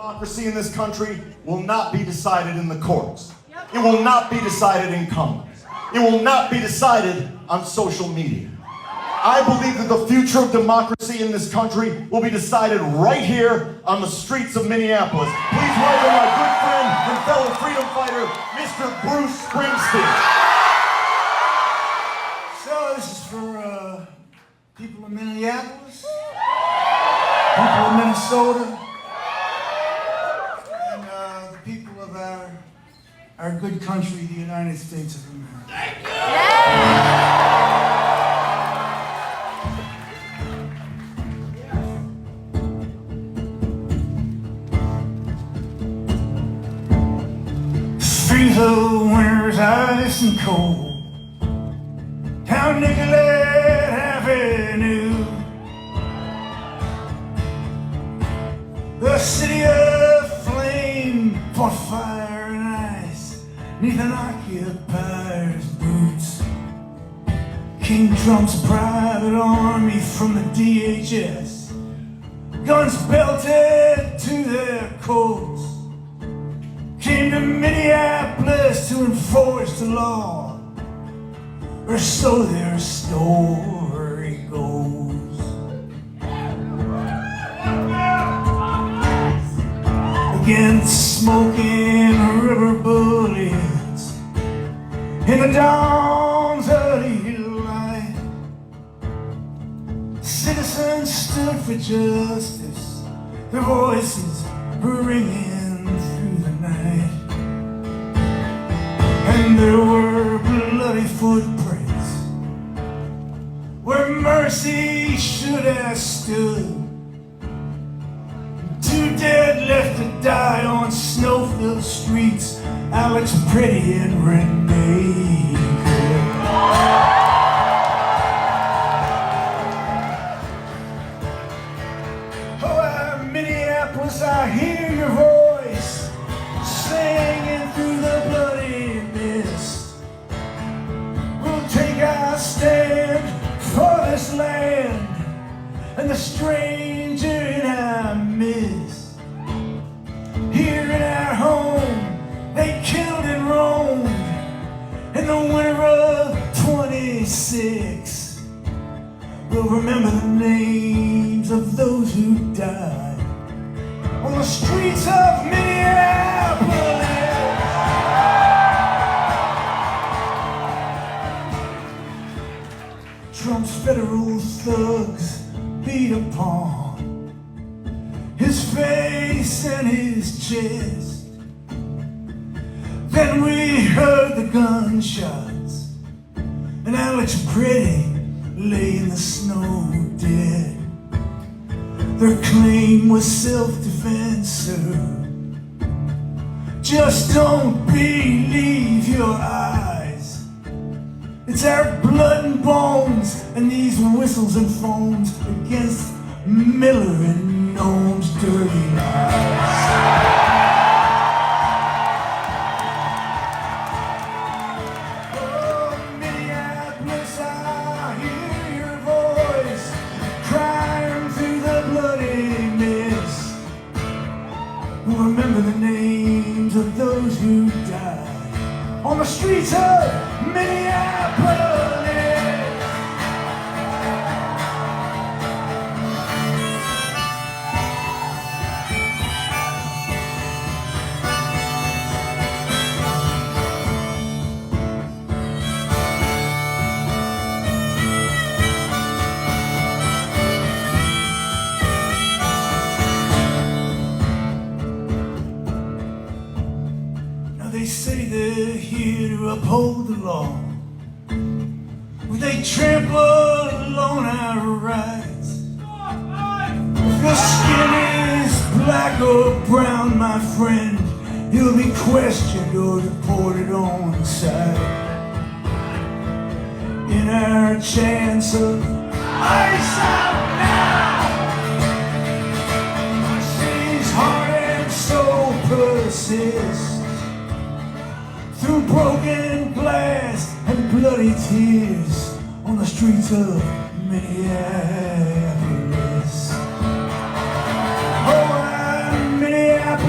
Democracy in this country will not be decided in the courts. It will not be decided in Congress. It will not be decided on social media. I believe that the future of democracy in this country will be decided right here on the streets of Minneapolis. Please welcome my good friend and fellow freedom fighter, Mr. Bruce Springsteen. So this is for people in Minneapolis, people in Minnesota, and the people of our good country, the United States of America. Thank you! Yeah. Streets of winter's ice and cold, down Nicollet Avenue, the city of flame for fire and ice, neath an occupier's boots. King Trump's private army from the DHS, guns belted to their coats, came to Minneapolis to enforce the law, or so their story goes. Against smoking river bullets in the dawn's early light, citizens stood for justice, their voices ringing through the night. And there were bloody footprints where mercy should have stood. Two dead left to die on snow-filled streets, Alex Pretty and Renee Good. Oh, Minneapolis, I hear your voice singing through the bloody mist. We'll take our stand for this land and the stranger in our midst. Here in our home, they killed and roamed in the winter of 26. We'll remember the names of those who died on the streets of Minneapolis. Trump's federal thugs beat upon his face and his chest. Then we heard the gunshots, and Alex Pretty lay in the snow dead. Their claim was self-defense, sir. Just don't believe your eyes. It's our blood and bones and these whistles and phones against Miller and Noam's dirty lies. Oh, Minneapolis, I hear your voice crying through the bloody mist. Remember the names of those who died on the streets of Minneapolis. They say they're here to uphold the law, but they trample on our rights. If your skin is black or brown, my friend, you'll be questioned or deported on sight. In our chance of ice out now, our city's heart and soul persist. Through broken glass and bloody tears on the streets of Minneapolis. Oh, Minneapolis.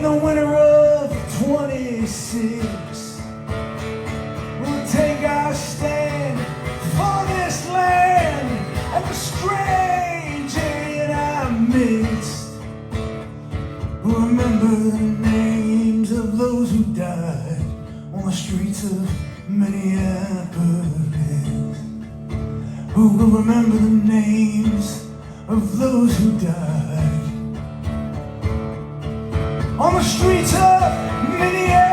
the winter of 26, we'll take our stand for this land and the stranger in our midst. We'll remember the names of those who died on the streets of Minneapolis. Who will remember the names of those who died on the streets of Minneapolis?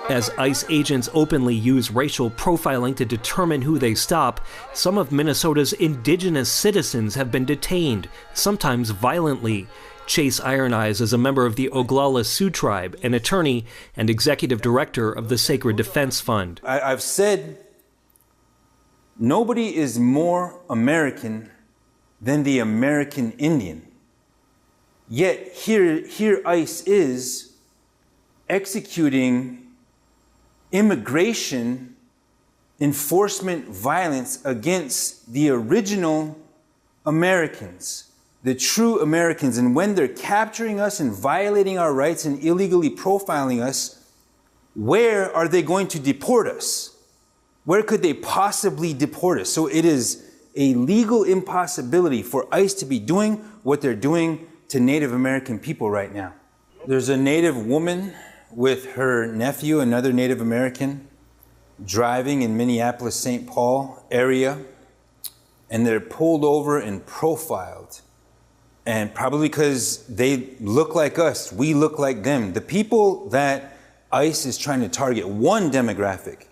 As ICE agents openly use racial profiling to determine who they stop, some of Minnesota's indigenous citizens have been detained, sometimes violently. Chase Iron Eyes is a member of the Oglala Sioux tribe, an attorney and executive director of the Sacred Defense Fund. I've said nobody is more American than the American Indian. Yet here ICE is executing immigration enforcement violence against the original Americans, the true Americans. And when they're capturing us and violating our rights and illegally profiling us, where are they going to deport us? Where could they possibly deport us? So it is a legal impossibility for ICE to be doing what they're doing to Native American people right now. There's a Native woman with her nephew, another Native American, driving in Minneapolis-St. Paul area, and they're pulled over and profiled. And probably because they look like us, we look like them. The people that ICE is trying to target, one demographic,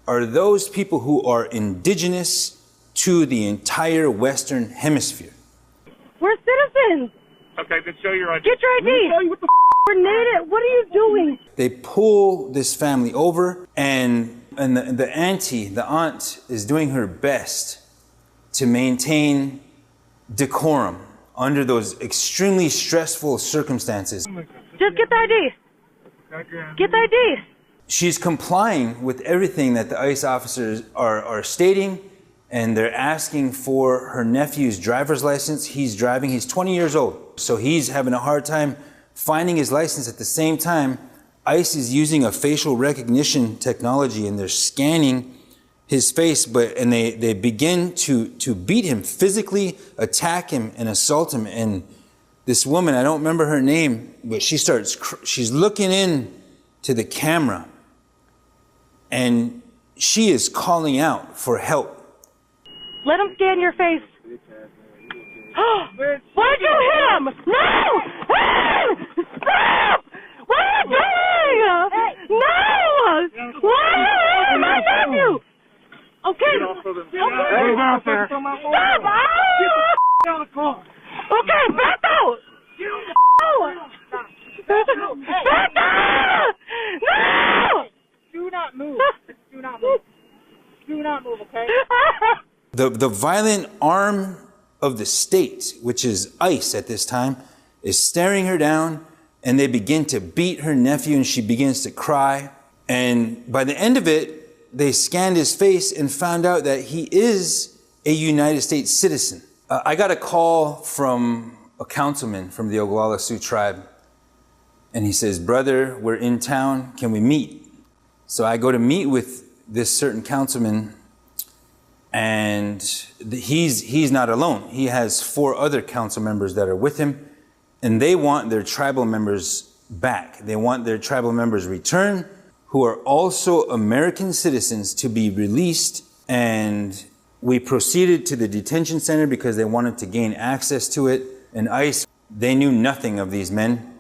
are those people who are indigenous to the entire Western Hemisphere. We're citizens. Okay, then show your ID. Get your ID. Show you what the We're native. What are you doing? They pull this family over, and the auntie, the aunt, is doing her best to maintain decorum under those extremely stressful circumstances. Just get the ID. Get the ID. She's complying with everything that the ICE officers are stating, and they're asking for her nephew's driver's license. He's driving, he's 20 years old, so he's having a hard time finding his license. At the same time, ICE is using a facial recognition technology, and they're scanning his face, and they begin to beat him, physically attack him and assault him. And this woman, I don't remember her name, but she's looking in to the camera, and she is calling out for help. Let him scan your face. Why'd you hit him? No! Stop! What are you doing? No! Why are you hitting my nephew? Okay. Hey, out there. Stop! Okay, back out! Back out! No! Do not move. Do not move. Do not move, okay? The violent arm of the state, which is ICE at this time, is staring her down, and they begin to beat her nephew, and she begins to cry. And by the end of it, they scanned his face and found out that he is a United States citizen. I got a call from a councilman from the Oglala Sioux tribe, and he says, "Brother, we're in town, can we meet?" So I go to meet with this certain councilman, and he's not alone. He has 4 other council members that are with him, and they want their tribal members back. They want their tribal members returned, who are also American citizens, to be released. And we proceeded to the detention center because they wanted to gain access to it. And ICE, they knew nothing of these men.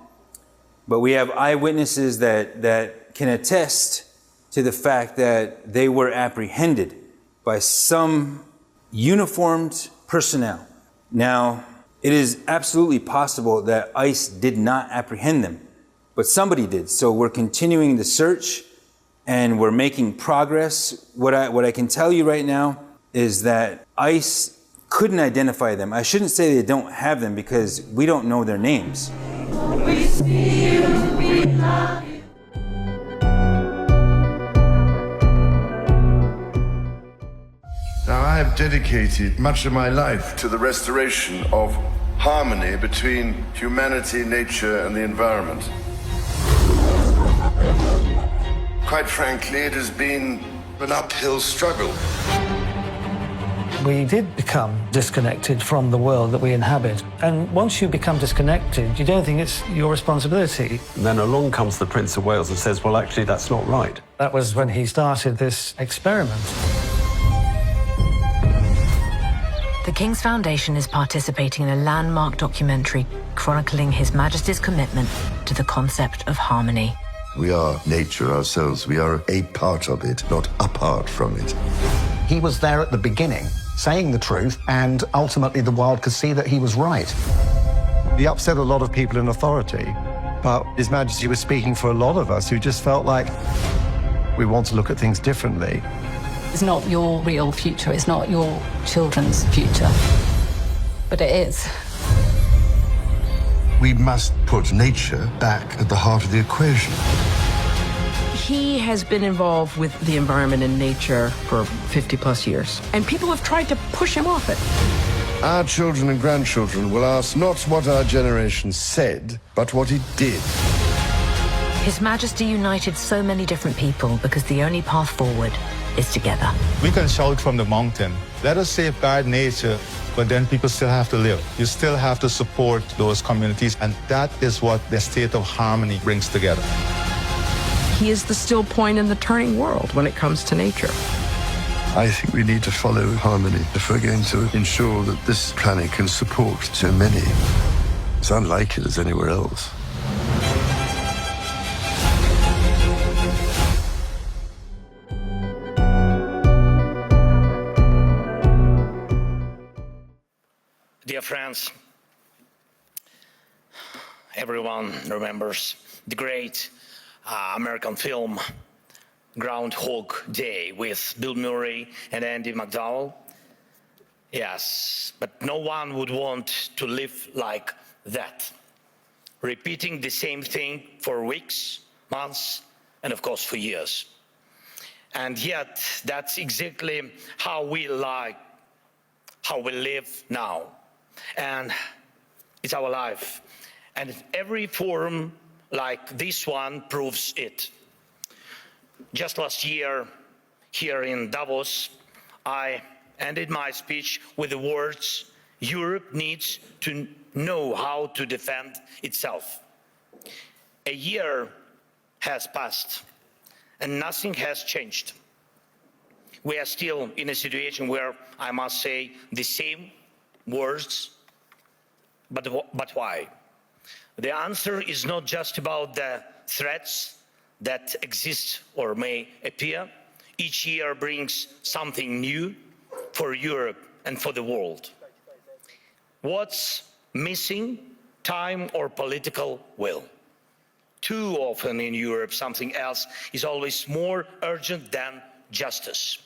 But we have eyewitnesses that can attest to the fact that they were apprehended by some uniformed personnel. Now, it is absolutely possible that ICE did not apprehend them, but somebody did. So we're continuing the search and we're making progress. What I can tell you right now is that ICE couldn't identify them. I shouldn't say they don't have them because we don't know their names. We see you, we love you. Now, I have dedicated much of my life to the restoration of harmony between humanity, nature, and the environment. Quite frankly, it has been an uphill struggle. We did become disconnected from the world that we inhabit. And once you become disconnected, you don't think it's your responsibility. And then along comes the Prince of Wales and says, well, actually, that's not right. That was when he started this experiment. The King's Foundation is participating in a landmark documentary chronicling His Majesty's commitment to the concept of harmony. We are nature ourselves. We are a part of it, not apart from it. He was there at the beginning, saying the truth, and ultimately the world could see that he was right. He upset a lot of people in authority, but His Majesty was speaking for a lot of us who just felt like we want to look at things differently. It's not your real future, it's not your children's future, but it is. We must put nature back at the heart of the equation. He has been involved with the environment and nature for 50 plus years, and people have tried to push him off it. Our children and grandchildren will ask not what our generation said, but what it did. His Majesty united so many different people because the only path forward is together. We can shout from the mountain, let us safeguard nature, but then people still have to live. You still have to support those communities, and that is what the state of harmony brings together. He is the still point in the turning world when it comes to nature. I think we need to follow harmony if we're going to ensure that this planet can support so many. It's unlike it as anywhere else. Dear friends, everyone remembers the great American film Groundhog Day with Bill Murray and Andy McDowell. Yes, but no one would want to live like that, repeating the same thing for weeks, months, and of course for years. And yet, that's exactly how we live now. And it's our life. And every forum like this one proves it. Just last year, here in Davos, I ended my speech with the words, Europe needs to know how to defend itself. A year has passed, and nothing has changed. We are still in a situation where I must say the same words, but why? The answer is not just about the threats that exist or may appear. Each year brings something new for Europe and for the world. What's missing? Time or political will. Too often in Europe, something else is always more urgent than justice.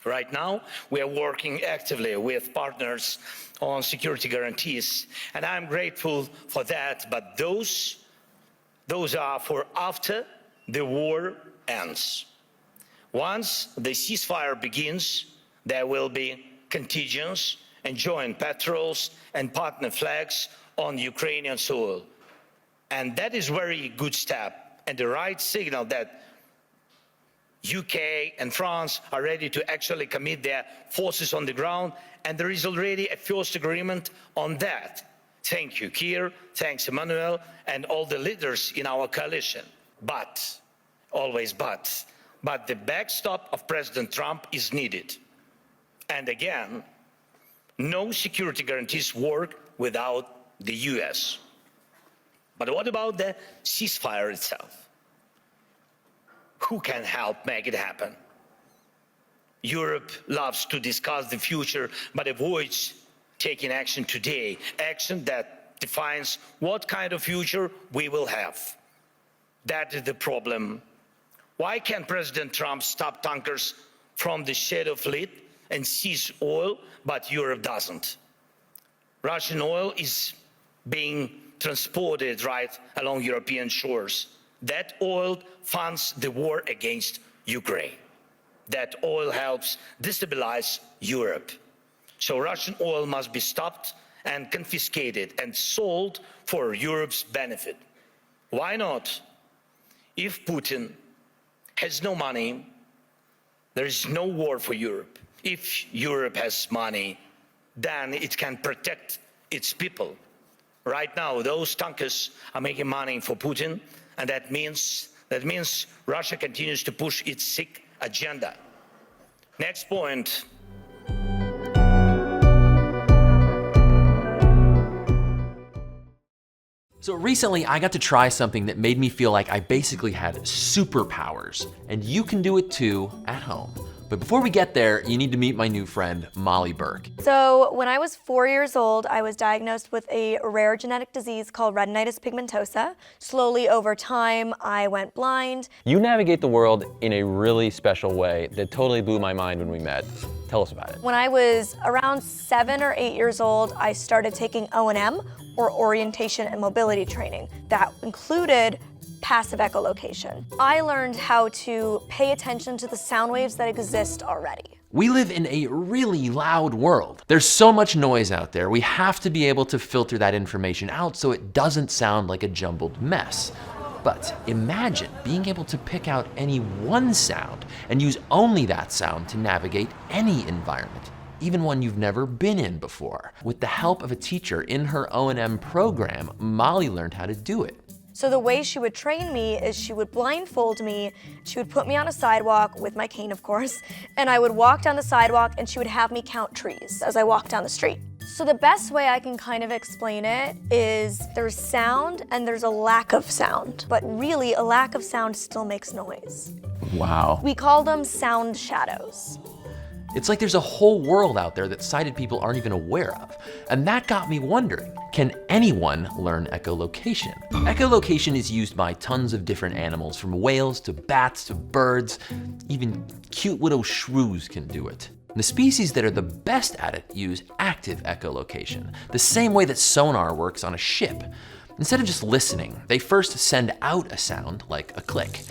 Right now, we are working actively with partners on security guarantees, and I'm grateful for that, but those are for after the war ends. Once the ceasefire begins, there will be contingents and joint patrols and partner flags on Ukrainian soil. And that is a very good step and the right signal that UK and France are ready to actually commit their forces on the ground, and there is already a first agreement on that. Thank you, Keir, thanks Emmanuel, and all the leaders in our coalition. But, always but the backstop of President Trump is needed. And again, no security guarantees work without the US. But what about the ceasefire itself? who can help make it happen. Europe loves to discuss the future, but avoids taking action today, action that defines what kind of future we will have. That is the problem. Why can't President Trump stop tankers from the Strait of Fleet and seize oil, but Europe doesn't? Russian oil is being transported right along European shores. That oil funds the war against Ukraine. That oil helps destabilize Europe. So Russian oil must be stopped and confiscated and sold for Europe's benefit. Why not? If Putin has no money, there is no war for Europe. If Europe has money, then it can protect its people. Right now, those tankers are making money for Putin, and that means Russia continues to push its sick agenda. Next point. So recently I got to try something that made me feel like I basically had superpowers, and you can do it too at home. But before we get there, you need to meet my new friend, Molly Burke. So when I was 4 years old, I was diagnosed with a rare genetic disease called retinitis pigmentosa. Slowly over time, I went blind. You navigate the world in a really special way that totally blew my mind when we met. Tell us about it. When I was around 7 or 8 years old, I started taking O&M, or orientation and mobility training. That included passive echolocation. I learned how to pay attention to the sound waves that exist already. We live in a really loud world. There's so much noise out there, we have to be able to filter that information out so it doesn't sound like a jumbled mess. But imagine being able to pick out any one sound and use only that sound to navigate any environment, even one you've never been in before. With the help of a teacher in her O&M program, Molly learned how to do it. So the way she would train me is she would blindfold me, she would put me on a sidewalk with my cane, of course, and I would walk down the sidewalk and she would have me count trees as I walked down the street. So the best way I can kind of explain it is there's sound and there's a lack of sound, but really a lack of sound still makes noise. Wow. We call them sound shadows. It's like there's a whole world out there that sighted people aren't even aware of. And that got me wondering, can anyone learn echolocation? Echolocation is used by tons of different animals, from whales to bats to birds. Even cute little shrews can do it. The species that are the best at it use active echolocation, the same way that sonar works on a ship. Instead of just listening, they first send out a sound, like a click.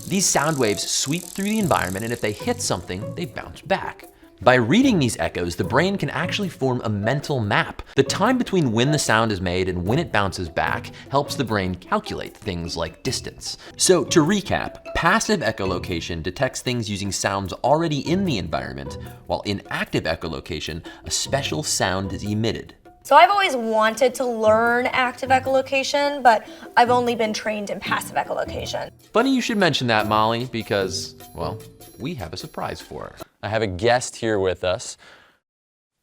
These sound waves sweep through the environment, and if they hit something, they bounce back. By reading these echoes, the brain can actually form a mental map. The time between when the sound is made and when it bounces back helps the brain calculate things like distance. So to recap, passive echolocation detects things using sounds already in the environment, while in active echolocation, a special sound is emitted. So I've always wanted to learn active echolocation, but I've only been trained in passive echolocation. Funny you should mention that, Molly, because, well, we have a surprise for her. I have a guest here with us.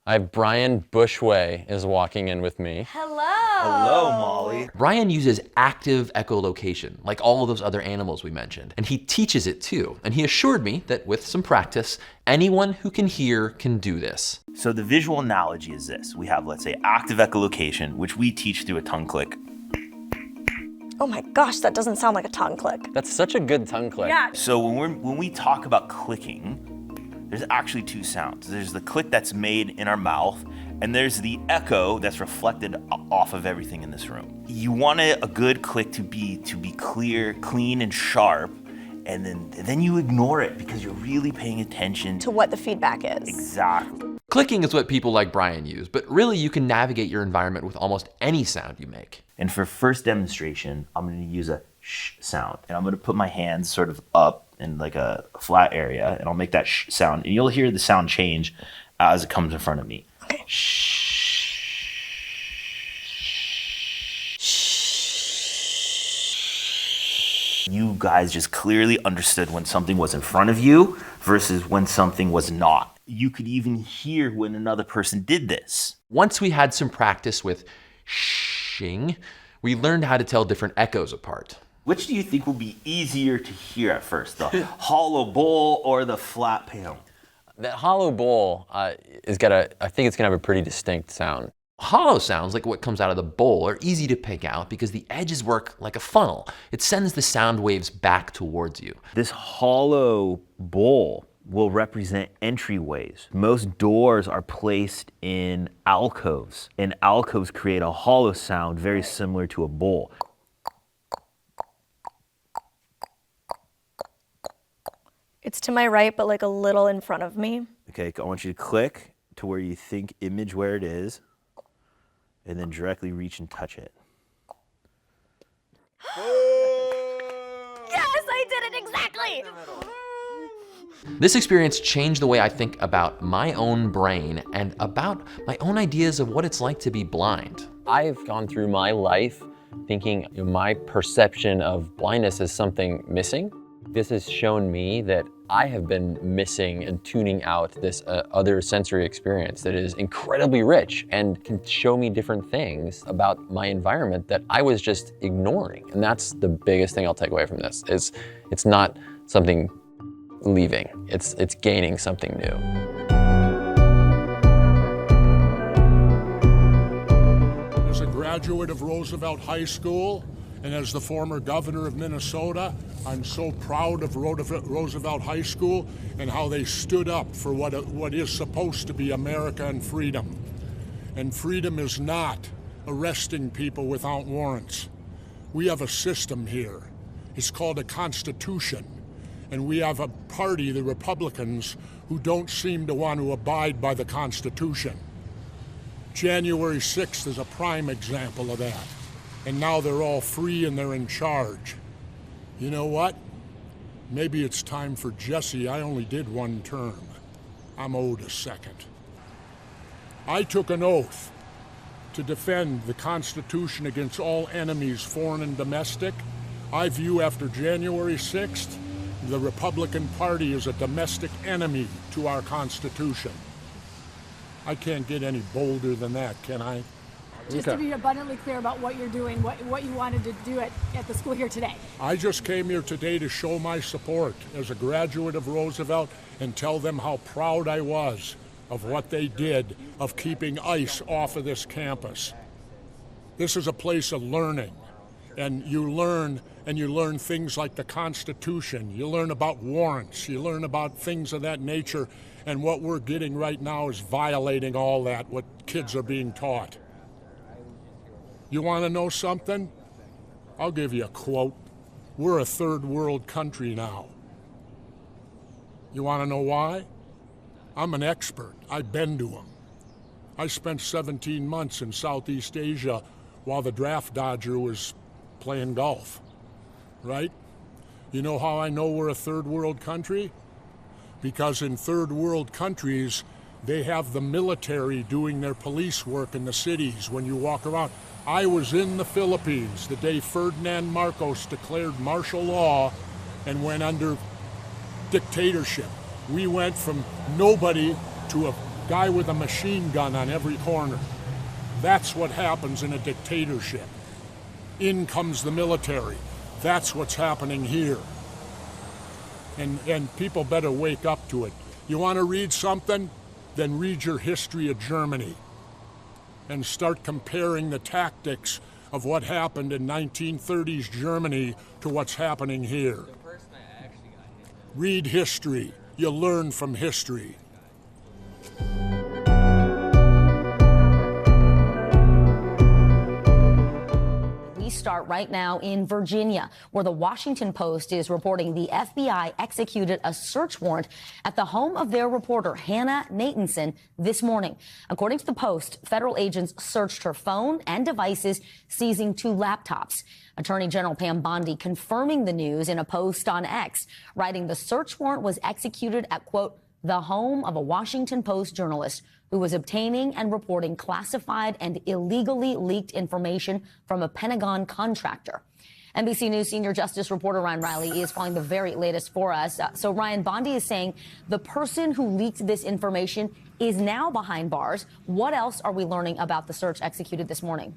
I have Brian Bushway is walking in with me. Hello. Hello, Molly. Brian uses active echolocation, like all of those other animals we mentioned, and he teaches it too. And he assured me that with some practice, anyone who can hear can do this. So the visual analogy is this. We have, let's say, active echolocation, which we teach through a tongue click. Oh my gosh, that doesn't sound like a tongue click. That's such a good tongue click. Yeah. So when we talk about clicking, there's actually two sounds. There's the click that's made in our mouth, and there's the echo that's reflected off of everything in this room. You want a good click to be clear, clean, and sharp, and then you ignore it because you're really paying attention to what the feedback is. Exactly. Clicking is what people like Brian use, but really you can navigate your environment with almost any sound you make. And for first demonstration, I'm going to use a sh sound, and I'm going to put my hands sort of up in like a flat area, and I'll make that sh sound, and you'll hear the sound change as it comes in front of me. Okay. You guys just clearly understood when something was in front of you versus when something was not. You could even hear when another person did this. Once we had some practice with shing, we learned how to tell different echoes apart. Which do you think will be easier to hear at first, the hollow bowl or the flat panel? That hollow bowl I think it's gonna have a pretty distinct sound. Hollow sounds, like what comes out of the bowl, are easy to pick out because the edges work like a funnel. It sends the sound waves back towards you. This hollow bowl will represent entryways. Most doors are placed in alcoves, and alcoves create a hollow sound very similar to a bowl. It's to my right, but like a little in front of me. Okay, I want you to click to where you think image where it is, and then directly reach and touch it. Yes, I did it exactly! This experience changed the way I think about my own brain and about my own ideas of what it's like to be blind. I've gone through my life thinking my perception of blindness is something missing. This has shown me that I have been missing and tuning out this other sensory experience that is incredibly rich and can show me different things about my environment that I was just ignoring. And that's the biggest thing I'll take away from this, is it's not something leaving, it's gaining something new. As a graduate of Roosevelt High School, and as the former governor of Minnesota, I'm so proud of Roosevelt High School and how they stood up for what is supposed to be America and freedom. And freedom is not arresting people without warrants. We have a system here. It's called a Constitution. And we have a party, the Republicans, who don't seem to want to abide by the Constitution. January 6th is a prime example of that. And now they're all free and they're in charge. You know what? Maybe it's time for Jesse. I only did one term. I'm owed a second. I took an oath to defend the Constitution against all enemies, foreign and domestic. I view after January 6th, the Republican Party is a domestic enemy to our Constitution. I can't get any bolder than that, can I? Just to be abundantly clear about what you're doing, what you wanted to do at the school here today. I just came here today to show my support as a graduate of Roosevelt and tell them how proud I was of what they did of keeping ICE off of this campus. This is a place of learning, and you learn things like the Constitution. You learn about warrants. You learn about things of that nature, and what we're getting right now is violating all that, what kids are being taught. You want to know something? I'll give you a quote. We're a third world country now. You want to know why? I'm an expert. I've been to them. I spent 17 months in Southeast Asia while the draft dodger was playing golf, right? You know how I know we're a third world country? Because in third world countries, they have the military doing their police work in the cities when you walk around. I was in the Philippines the day Ferdinand Marcos declared martial law and went under dictatorship. We went from nobody to a guy with a machine gun on every corner. That's what happens in a dictatorship. In comes the military. That's what's happening here. And people better wake up to it. You want to read something? Then read your history of Germany and start comparing the tactics of what happened in 1930s Germany to what's happening here. Read history. You learn from history. We start right now in Virginia, where the Washington Post is reporting the FBI executed a search warrant at the home of their reporter, Hannah Matteson, this morning. According to the Post, federal agents searched her phone and devices, seizing 2 laptops. Attorney General Pam Bondi confirming the news in a post on X, writing the search warrant was executed at, quote, the home of a Washington Post journalist who was obtaining and reporting classified and illegally leaked information from a Pentagon contractor. NBC News senior justice reporter Ryan Riley is following the very latest for us. So Ryan, Bondi is saying the person who leaked this information is now behind bars. What else are we learning about the search executed this morning?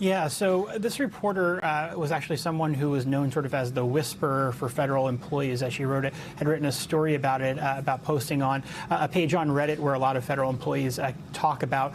Yeah, so this reporter was actually someone who was known sort of as the whisperer for federal employees, as she had written a story about it, about posting on a page on Reddit where a lot of federal employees talk about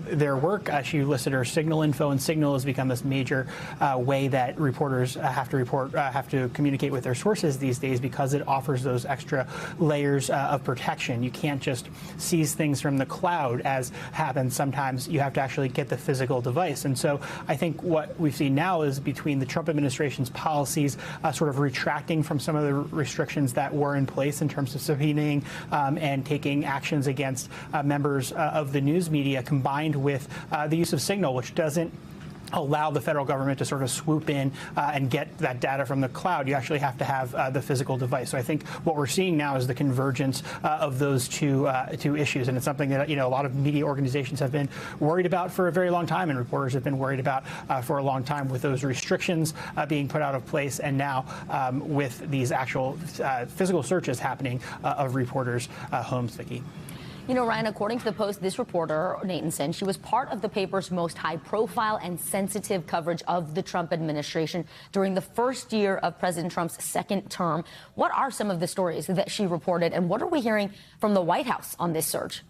their work. She listed her Signal info, and Signal has become this major way that reporters have to communicate with their sources these days because it offers those extra layers of protection. You can't just seize things from the cloud, as happens sometimes. You have to actually get the physical device. And so I think what we've seen now is between the Trump administration's policies sort of retracting from some of the restrictions that were in place in terms of subpoenaing and taking actions against members of the news media, combined with the use of Signal, which doesn't allow the federal government to sort of swoop in and get that data from the cloud. You actually have to have the physical device. So I think what we're seeing now is the convergence of those two issues, and it's something that a lot of media organizations have been worried about for a very long time, and reporters have been worried about for a long time, with those restrictions being put out of place, and now with these actual physical searches happening of reporters' homes, Vicki. You know, Ryan, according to the Post, this reporter, Matteson, she was part of the paper's most high-profile and sensitive coverage of the Trump administration during the first year of President Trump's second term. What are some of the stories that she reported, and what are we hearing from the White House on this surge?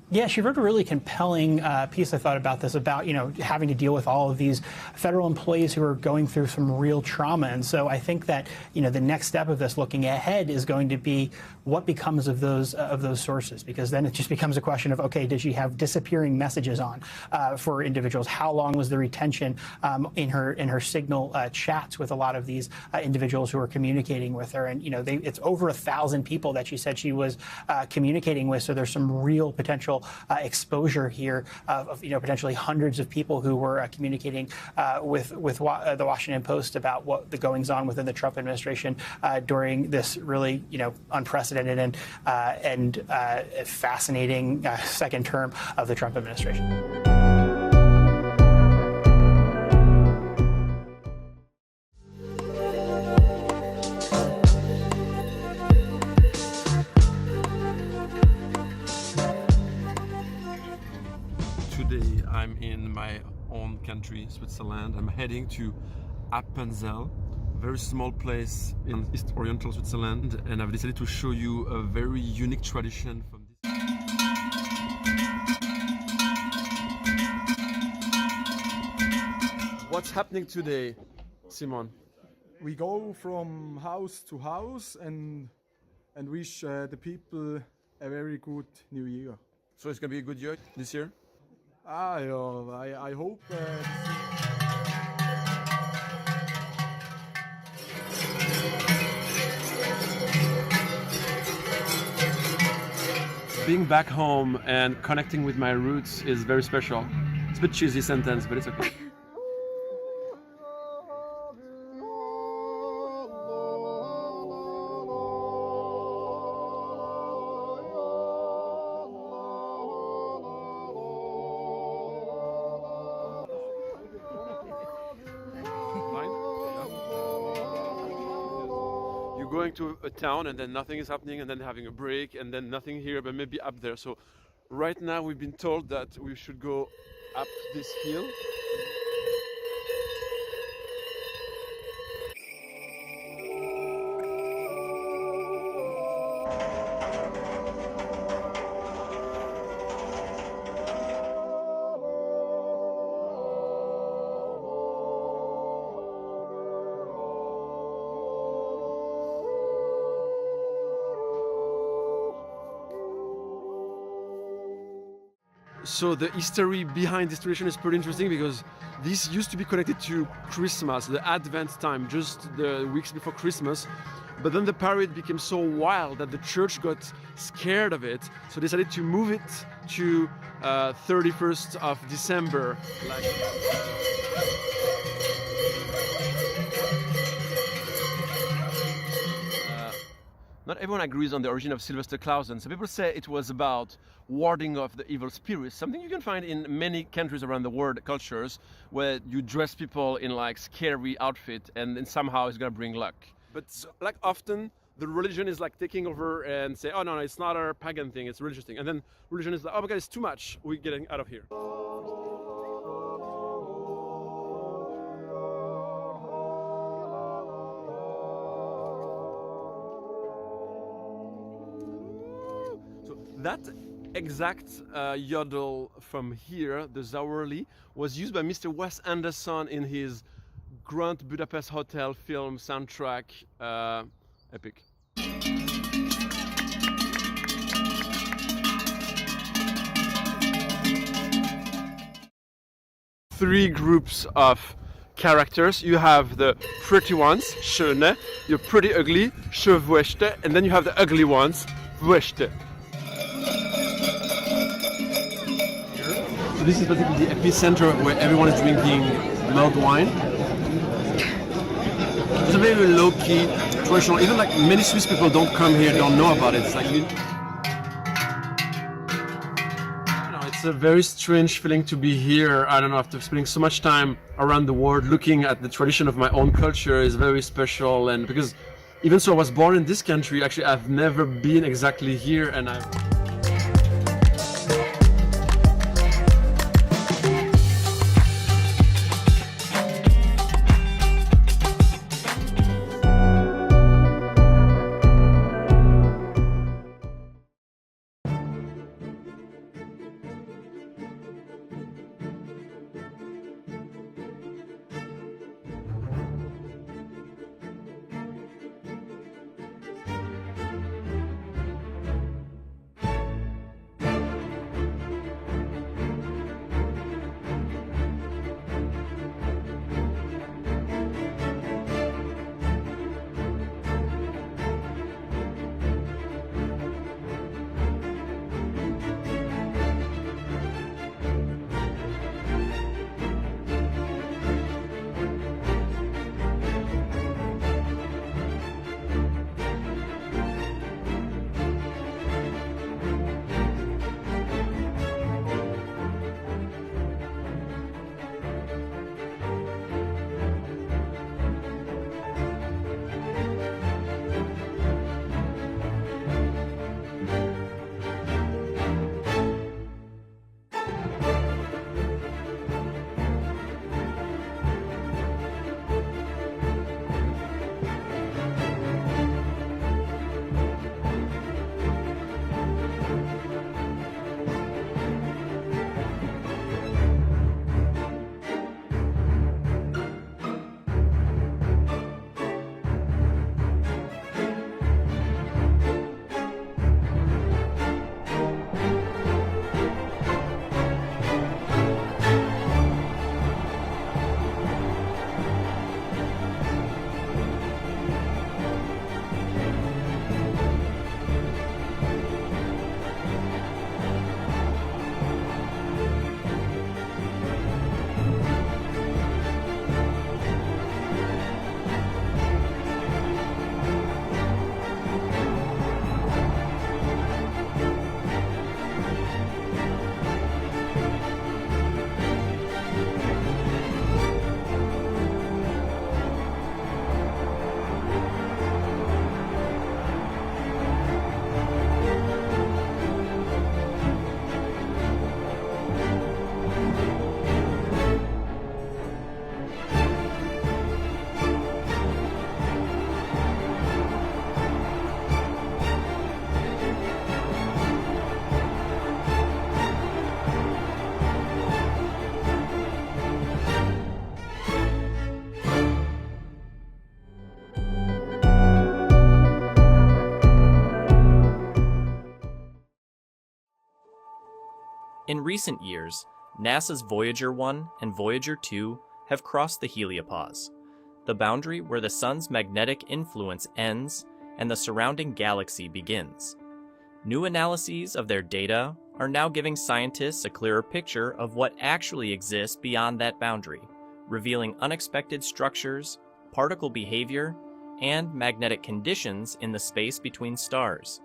Yeah, she wrote a really compelling piece, I thought, about this, about, having to deal with all of these federal employees who are going through some real trauma. And so I think that, the next step of this, looking ahead, is going to be what becomes of those sources, because then it just becomes a question of, okay, did she have disappearing messages on for individuals? How long was the retention in her Signal chats with a lot of these individuals who were communicating with her? And, it's over 1,000 people that she said she was communicating with. So there's some real potential exposure here of potentially hundreds of people who were communicating with the Washington Post about what the goings on within the Trump administration during this really unprecedented and fascinating second term of the Trump administration. Today I'm in my own country, Switzerland. I'm heading to Appenzell, a very small place in East Oriental Switzerland, and I've decided to show you a very unique tradition from this. What's happening today, Simon? We go from house to house and wish the people a very good New Year. So it's gonna be a good year this year? I hope. Being back home and connecting with my roots is very special. It's a bit cheesy sentence, but it's okay. Going to a town and then nothing is happening, and then having a break, and then nothing here, but maybe up there. So right now we've been told that we should go up this hill. So the history behind this tradition is pretty interesting, because this used to be connected to Christmas, the Advent time, just the weeks before Christmas. But then the parade became so wild that the church got scared of it, so decided to move it to 31st of December. Not everyone agrees on the origin of Silvesterchlausen. Some people say it was about warding off the evil spirits, something you can find in many countries around the world, cultures, where you dress people in like scary outfit and then somehow it's gonna bring luck. But like often, the religion is like taking over and say, oh no, it's not a pagan thing, it's a religious thing. And then religion is like, oh my God, it's too much, we're getting out of here. That exact yodel from here, the Zauerli, was used by Mr. Wes Anderson in his Grand Budapest Hotel film soundtrack, epic. Three groups of characters. You have the pretty ones, schöne, you're pretty ugly, schöwöchte, and then you have the ugly ones, wöchte. So this is basically the epicenter where everyone is drinking mulled wine. It's a very low-key, traditional, even like many Swiss people don't come here, don't know about it. It's like it's a very strange feeling to be here. I don't know, after spending so much time around the world looking at the tradition of my own culture is very special. And because even so I was born in this country, actually I've never been exactly here, and I've... In recent years, NASA's Voyager 1 and Voyager 2 have crossed the heliopause, the boundary where the sun's magnetic influence ends and the surrounding galaxy begins. New analyses of their data are now giving scientists a clearer picture of what actually exists beyond that boundary, revealing unexpected structures, particle behavior, and magnetic conditions in the space between stars.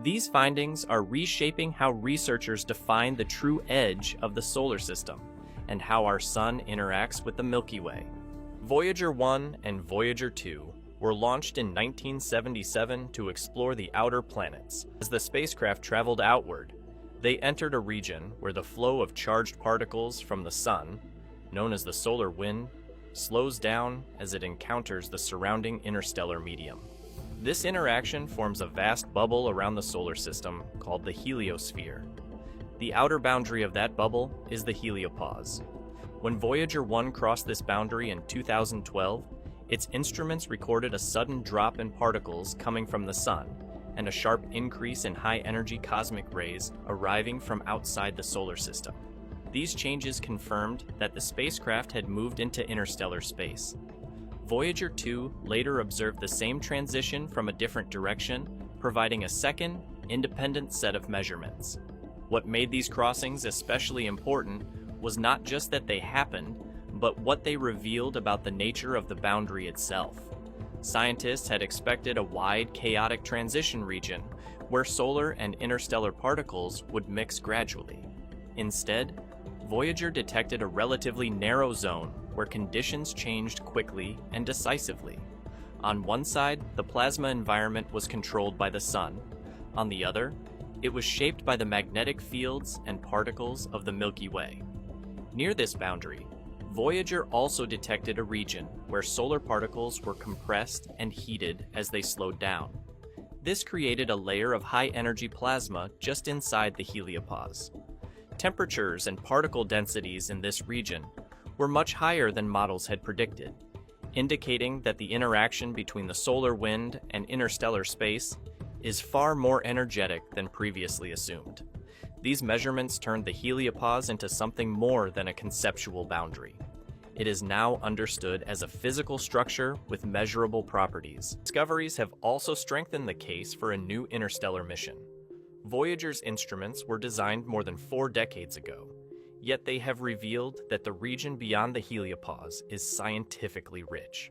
These findings are reshaping how researchers define the true edge of the solar system and how our sun interacts with the Milky Way. Voyager 1 and Voyager 2 were launched in 1977 to explore the outer planets. As the spacecraft traveled outward, they entered a region where the flow of charged particles from the sun, known as the solar wind, slows down as it encounters the surrounding interstellar medium. This interaction forms a vast bubble around the solar system called the heliosphere. The outer boundary of that bubble is the heliopause. When Voyager 1 crossed this boundary in 2012, its instruments recorded a sudden drop in particles coming from the Sun and a sharp increase in high-energy cosmic rays arriving from outside the solar system. These changes confirmed that the spacecraft had moved into interstellar space. Voyager 2 later observed the same transition from a different direction, providing a second, independent set of measurements. What made these crossings especially important was not just that they happened, but what they revealed about the nature of the boundary itself. Scientists had expected a wide, chaotic transition region where solar and interstellar particles would mix gradually. Instead, Voyager detected a relatively narrow zone where conditions changed quickly and decisively. On one side, the plasma environment was controlled by the Sun. On the other, it was shaped by the magnetic fields and particles of the Milky Way. Near this boundary, Voyager also detected a region where solar particles were compressed and heated as they slowed down. This created a layer of high-energy plasma just inside the heliopause. Temperatures and particle densities in this region were much higher than models had predicted, indicating that the interaction between the solar wind and interstellar space is far more energetic than previously assumed. These measurements turned the heliopause into something more than a conceptual boundary. It is now understood as a physical structure with measurable properties. Discoveries have also strengthened the case for a new interstellar mission. Voyager's instruments were designed more than 4 decades ago, yet they have revealed that the region beyond the heliopause is scientifically rich.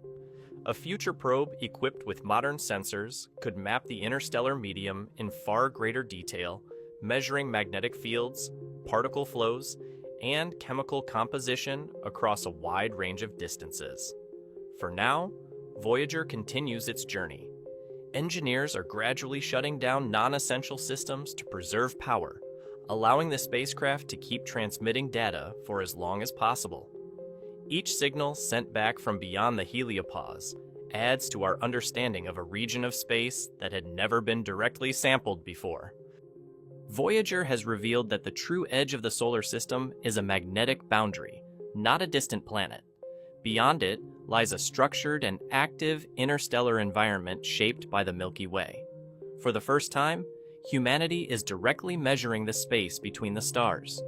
A future probe equipped with modern sensors could map the interstellar medium in far greater detail, measuring magnetic fields, particle flows, and chemical composition across a wide range of distances. For now, Voyager continues its journey. Engineers are gradually shutting down non-essential systems to preserve power, allowing the spacecraft to keep transmitting data for as long as possible. Each signal sent back from beyond the heliopause adds to our understanding of a region of space that had never been directly sampled before. Voyager has revealed that the true edge of the solar system is a magnetic boundary, not a distant planet. Beyond it lies a structured and active interstellar environment shaped by the Milky Way. For the first time, humanity is directly measuring the space between the stars.